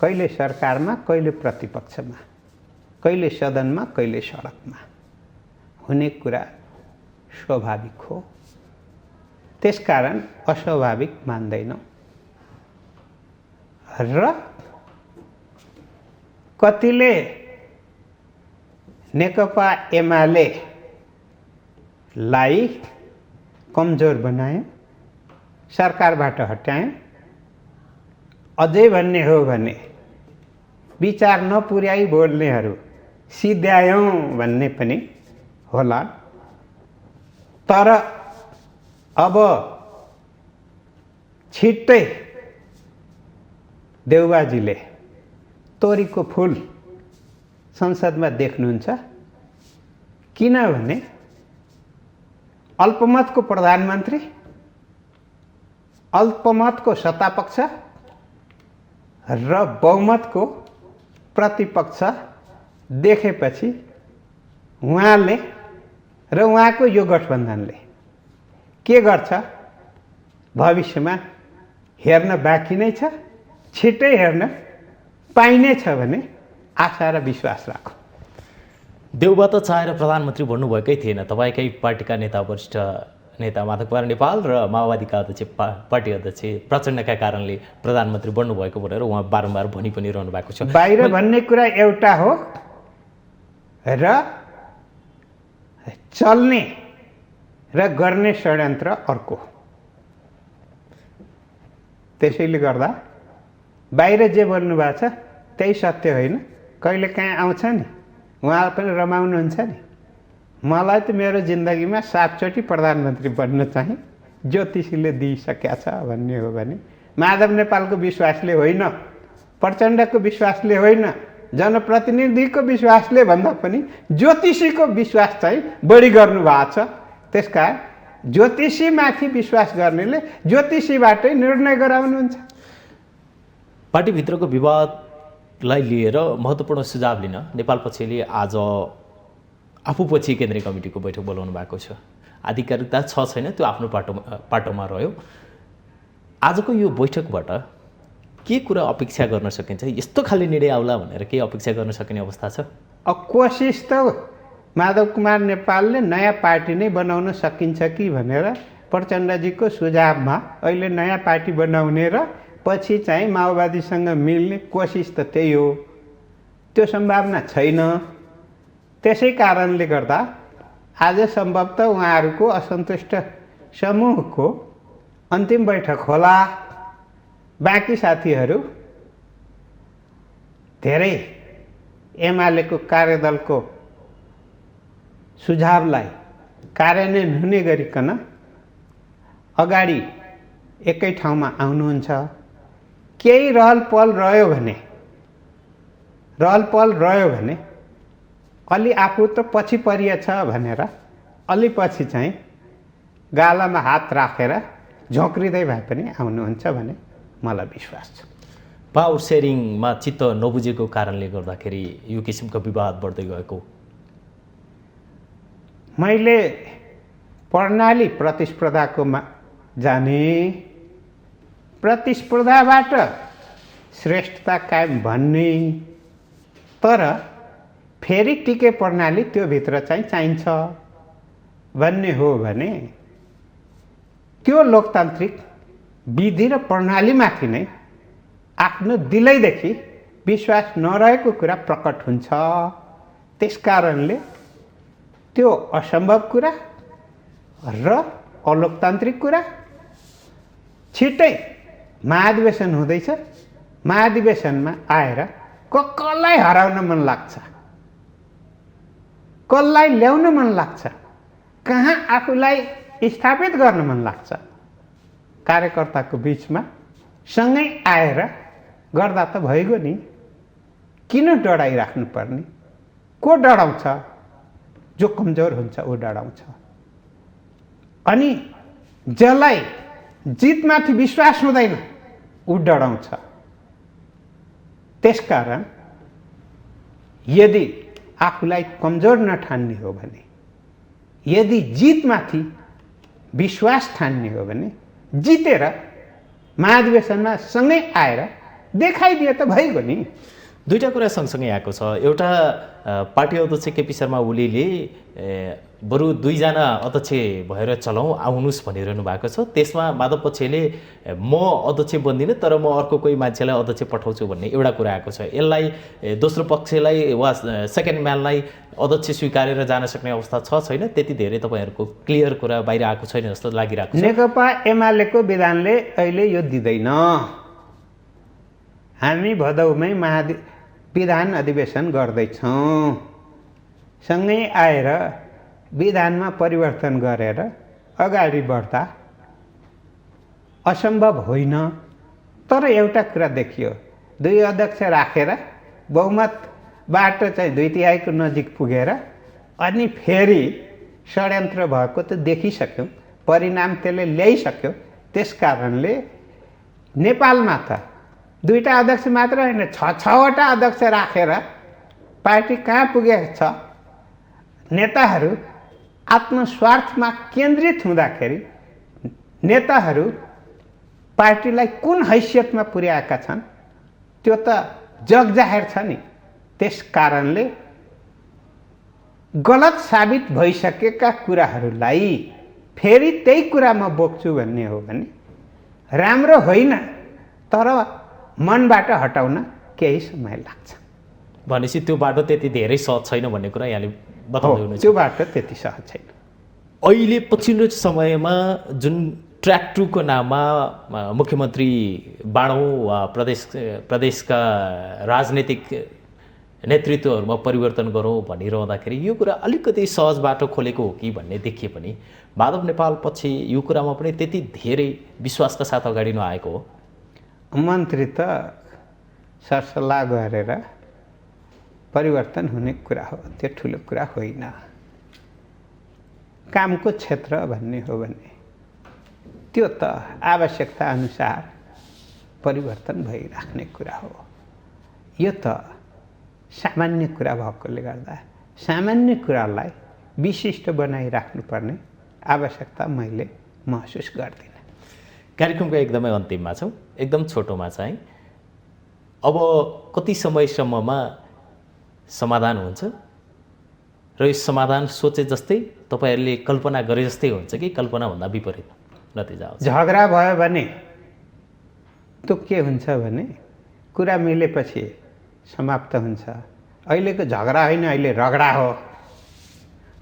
S2: कहिले सरकारमा, कहिले प्रतिपक्षमा, कहिले सदनमा, कहिले सडकमा हुने कुरा स्वाभाविक हो। त्यसकारण अस्वाभाविक मान्दैनौँ र कतिले नेकपा एमालेलाई कमजोर बनायो, सरकारबाट हटायो। अझै भन्ने हो भने विचार नपुर्याई बोल्नेहरू सिध्यायौँ भन्ने पनि होला। तर अब छिट्टै देउबाजीले तोरीको फुल संसदमा देख्नुहुन्छ, किनभने अल्पमतको प्रधानमन्त्री, अल्पमतको सत्तापक्ष र बहुमतको प्रतिपक्ष देखेपछि उहाँले र उहाँको यो गठबन्धनले के गर्छ भविष्यमा हेर्न बाँकी नै छ। छिट्टै हेर्न पाइनेछ भने आशा र विश्वास राखौँ।
S1: देउबा त चाहेर प्रधानमन्त्री भन्नुभएकै थिएन। तपाईँकै पार्टीका नेता, वरिष्ठ नेता माधव कुमार नेपाल र माओवादीका अध्यक्ष पार्टी अध्यक्ष प्रचण्डका कारणले प्रधानमन्त्री बन्नुभएको भनेर उहाँ बारम्बार भनि पनि रहनु भएको छ।
S2: बाहिर भन्ने कुरा एउटा हो र चल्ने र गर्ने षड्यन्त्र अर्को। त्यसैले गर्दा बाहिर जे बोल्नु भएको छ त्यही सत्य होइन, कहिले काहीँ आउँछ नि, उहाँ पनि रमाउनुहुन्छ नि। मलाई त मेरो जिन्दगीमा 7 चोटि प्रधानमन्त्री बन्न चाहिँ ज्योतिषीले दिइसकेका छ भन्ने हो भने माधव नेपालको विश्वासले होइन, प्रचण्डको विश्वासले होइन, जनप्रतिनिधिको विश्वासले भन्दा पनि ज्योतिषीको विश्वास चाहिँ बढी गर्नुभएको छ। त्यसकारण ज्योतिषीमाथि विश्वास गर्नेले ज्योतिषीबाटै निर्णय गराउनुहुन्छ।
S1: पार्टीभित्रको विवादलाई लिएर महत्त्वपूर्ण सुझाव लिन नेपाल पक्षले आज आफूपछि केन्द्रीय कमिटीको बैठक बोलाउनु भएको छ। आधिकारिकता छ छैन त्यो आफ्नो पाटोमा रह्यो। आजको यो बैठकबाट के कुरा अपेक्षा गर्न सकिन्छ? यस्तो खाले निर्णय आउला भनेर केही अपेक्षा गर्न सकिने अवस्था छ?
S2: कोसिस त माधव कुमार नेपालले नयाँ पार्टी नै बनाउन सकिन्छ कि भनेर प्रचण्डजीको सुझावमा अहिले नयाँ पार्टी बनाउने र पछि चाहिँ माओवादीसँग मिल्ने कोसिस त त्यही हो। त्यो सम्भावना छैन। त्यसै कारणले गर्दा आज सम्भवतः उहाँहरूको असन्तुष्ट समूहको अन्तिम बैठक होला। बाँकी साथीहरू धेरै एमालेको कार्यदलको सुझावलाई कार्यान्वयन हुने गरिकन अगाडि एकै ठाउँमा आउनुहुन्छ। केही रहल पहल रह्यो भने अलि आफू त पछि परिएछ भनेर अलि पछि चाहिँ गालामा हात राखेर झोक्रिँदै भए पनि आउनुहुन्छ भने मलाई विश्वास छ।
S1: पावर सेयरिङमा चित्त नबुझेको कारणले गर्दाखेरि यो किसिमको विवाद बढ्दै गएको
S2: मैले प्रणाली प्रतिस्पर्धाकोमा जाने, प्रतिस्पर्धाबाट श्रेष्ठता कायम भन्ने, तर फेरि टिके प्रणाली त्यो भित्र चाहिँ चाहिन्छ भन्ने हो भने त्यो लोकतान्त्रिक विधि र प्रणालीमाथि नै आफ्नो दिलैदेखि विश्वास नरहेको कुरा प्रकट हुन्छ। त्यसकारणले त्यो असम्भव कुरा र अलोकतान्त्रिक कुरा छिट्टै महाधिवेशन हुँदैछ। महाधिवेशनमा आएर कसलाई हराउन मन लाग्छ, कसलाई ल्याउन मन लाग्छ, कहाँ आफूलाई स्थापित गर्न मन लाग्छ, कार्यकर्ताको बिचमा सँगै आएर गर्दा त भइगयो नि। किन डराइराख्नु पर्ने? को डराउँछ? जो कमजोर हुन्छ ऊ डराउँछ। अनि जसलाई जितमाथि विश्वास हुँदैन ऊ डराउँछ। त्यसकारण यदि आफूलाई कमजोर नठान्ने हो भने, यदि जितमाथि विश्वास ठान्ने हो भने जितेर महाधिवेशनमा सँगै आएर देखाइदिए त भइगयो नि।
S1: दुईटा कुरा सँगसँगै आएको छ। एउटा पार्टी अध्यक्ष केपी शर्मा ओलीले बरु 2 जना अध्यक्ष भएर चलाउँ आउनुहोस् भनिरहनु भएको छ। त्यसमा माधव पक्षले म अध्यक्ष बन्दिनँ तर म अर्को कोही मान्छेलाई अध्यक्ष पठाउँछु भन्ने एउटा कुरा आएको छ। यसलाई दोस्रो पक्षलाई वा सेकेन्ड म्यानलाई अध्यक्ष स्वीकारेर जान सक्ने अवस्था छ छैन? त्यति धेरै तपाईँहरूको क्लियर कुरा बाहिर आएको छैन जस्तो लागिरहेको छ।
S2: नेकपा एमालेको विधानले अहिले यो दिँदैन। हामी भदौमै विधान अधिवेशन गर्दैछौँ। सँगै आएर विधानमा परिवर्तन गरेर अगाडि बढ्दा असम्भव होइन। तर एउटा कुरा देखियो, 2 अध्यक्ष राखेर बहुमतबाट चाहिँ 2/3 नजिक पुगेर अनि फेरि षड्यन्त्र भएको त देखिसक्यौँ, परिणाम त्यसले ल्याइसक्यो। त्यसकारणले नेपालमा त 2टा अध्यक्ष मात्र होइन 6-6वटा अध्यक्ष राखेर पार्टी कहाँ पुगेको छ। नेताहरू आत्मस्वार्थमा केन्द्रित हुँदाखेरि नेताहरू पार्टीलाई कुन हैसियतमा पुर्याएका छन् त्यो त जगजाहेर छ नि। त्यस कारणले गलत साबित भइसकेका कुराहरूलाई फेरि त्यही कुरामा बोक्छु भन्ने हो भने राम्रो होइन, तर मनबाट हटाउन केही समय लाग्छ।
S1: भनेपछि त्यो बाटो त्यति धेरै सहज छैन भन्ने कुरा यहाँले बताउँदै हुनुहुन्छ।
S2: त्यो बाटो त्यति सहज छैन।
S1: अहिले पछिल्लो समयमा जुन ट्र्याक 2 को नाममा मुख्यमन्त्री बाँडौँ प्रदेशका राजनीतिक नेतृत्वहरूमा परिवर्तन गरौँ भनिरहँदाखेरि यो कुरा अलिकति सहज बाटो खोलेको हो कि भन्ने देखिए पनि माधव नेपाल पक्ष यो कुरामा पनि त्यति धेरै विश्वासका साथ अगाडि नआएको हो।
S2: मन्त्री त सरसल्लाह गरेर परिवर्तन हुने कुरा हो, त्यो ठुलो कुरा होइन। कामको क्षेत्र भन्ने हो भने त्यो त आवश्यकता अनुसार परिवर्तन भइराख्ने कुरा हो। यो त सामान्य कुरा भएकोले गर्दा सामान्य कुरालाई विशिष्ट बनाइराख्नुपर्ने आवश्यकता मैले महसुस गर्दिनँ।
S1: कार्यक्रमको एकदमै अन्तिममा छौँ, एकदम छोटोमा चाहिँ अब कति समयसम्ममा समाधान हुन्छ र यो समाधान सोचे जस्तै तपाईँहरूले कल्पना गरे जस्तै हुन्छ कि कल्पनाभन्दा विपरीत नतिजा आउँछ?
S2: झगडा भयो भने त्यो के हुन्छ भने कुरा मिलेपछि समाप्त हुन्छ। अहिलेको झगडा होइन, अहिले रगडा हो।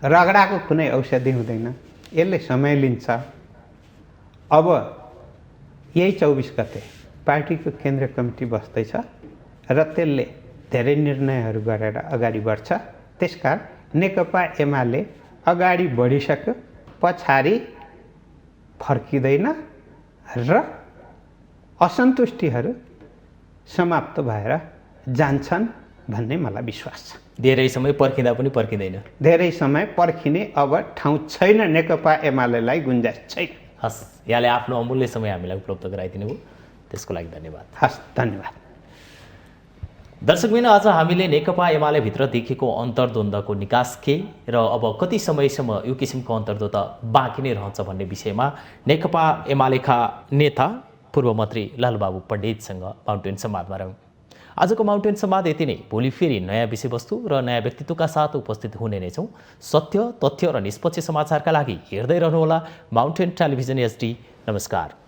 S2: रगडाको कुनै औषधि हुँदैन, यसले समय लिन्छ। अब यही 24 गते पार्टीको केन्द्रीय कमिटी बस्दैछ र त्यसले धेरै निर्णयहरू गरेर अगाडि बढ्छ। त्यसकारण नेकपा एमाले अगाडि बढिसक्यो, पछाडि फर्किँदैन र असन्तुष्टिहरू समाप्त भएर जान्छन् भन्ने मलाई विश्वास छ।
S1: धेरै समय पर्खिँदा पनि पर्खिँदैन।
S2: धेरै समय पर्खिने अब ठाउँ छैन, नेकपा एमालेलाई गुन्जाइस छैन।
S1: हस्, यहाँले आफ्नो अमूल्य समय हामीलाई उपलब्ध गराइदिनु भयो, त्यसको लागि धन्यवाद।
S2: हस्, धन्यवाद।
S1: दर्शकबिन, आज हामीले नेकपा एमाले भित्र देखेको अन्तर्द्वन्द्वको निकास के र अब कति समयसम्म यो किसिमको अन्तर्द्वन्द्व बाँकी नै रहन्छ भन्ने विषयमा नेकपा एमालेका नेता पूर्व मन्त्री लालबाबु पण्डितसँग माउन्टेन संवादमा रह्यौँ। आजको माउन्टेन संवाद यति नै। भोलि फेरि नयाँ विषयवस्तु र नयाँ व्यक्तित्वका साथ उपस्थित हुने नै छौँ। सत्य, तथ्य र निष्पक्ष समाचारका लागि हेर्दै रहनुहोला माउन्टेन टेलिभिजन HD। नमस्कार।